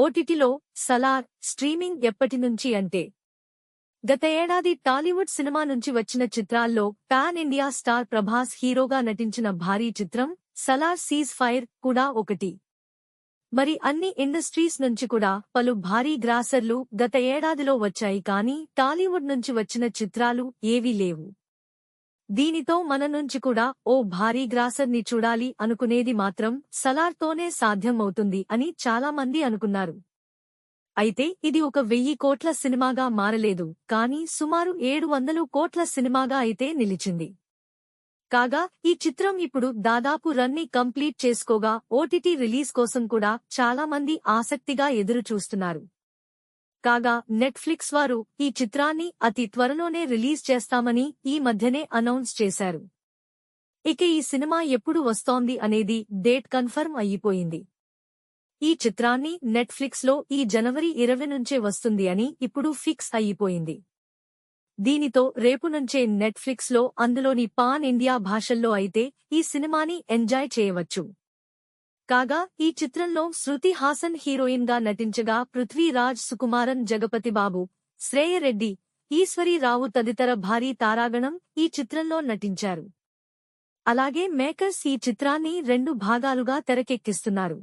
ఓటీటీలో సలార్ స్ట్రీమింగ్ ఎప్పటినుంచి అంటే గత ఏడాది టాలీవుడ్ సినిమా నుంచి వచ్చిన చిత్రాల్లో పాన్ ఇండియా స్టార్ ప్రభాస్ హీరోగా నటించిన భారీ చిత్రం సలార్ సీజ్ ఫైర్ కూడా ఒకటి. మరి అన్ని ఇండస్ట్రీస్ నుంచి కూడా పలు భారీ గ్రాసర్లు గత ఏడాదిలో వచ్చాయి, కానీ టాలీవుడ్ నుంచి వచ్చిన చిత్రాలు ఏవీ లేవు. దీనితో మన నుంచి కూడా ఓ భారీ గ్రాసర్ ని చూడాలి అనుకునేది మాత్రం సలార్తోనే సాధ్యమవుతుంది అని చాలామంది అనుకున్నారు. అయితే ఇది ఒక 1000 కోట్ల సినిమాగా మారలేదు, కానీ సుమారు 700 కోట్ల సినిమాగా అయితే నిలిచింది. కాగా ఈ చిత్రం ఇప్పుడు దాదాపు రన్ ని కంప్లీట్ చేసుకోగా ఓటీటీ రిలీజ్ కోసం కూడా చాలామంది ఆసక్తిగా ఎదురు చూస్తున్నారు. కాగా నెట్ఫ్లిక్స్ వారు ఈ చిత్రాన్ని అతి త్వరలోనే రిలీజ్ చేస్తామని ఈ మధ్యనే అనౌన్స్ చేశారు. ఇక ఈ సినిమా ఎప్పుడు వస్తోంది అనేది డేట్ కన్ఫర్మ్ అయ్యిపోయింది. ఈ చిత్రాన్ని నెట్ఫ్లిక్స్లో ఈ జనవరి 20 నుంచే వస్తుంది అని ఇప్పుడు ఫిక్స్ అయ్యిపోయింది. దీనితో రేపు నుంచే నెట్ఫ్లిక్స్లో అందులోని పాన్ ఇండియా భాషల్లో అయితే ఈ సినిమాని ఎంజాయ్ చేయవచ్చు. కాగా ఈ చిత్రంలో శృతి హాసన్ హీరోయిన్ గా నటించగా పృథ్వీరాజ్, సుకుమారన్, జగపతి బాబు, శ్రేయ రెడ్డి, ఈశ్వరీ రావు తదితర భారీ తారాగణం ఈ చిత్రంలో నటించారు. అలాగే మేకర్స్ ఈ చిత్రాన్ని 2 భాగాలుగా తెరకెక్కిస్తున్నారు.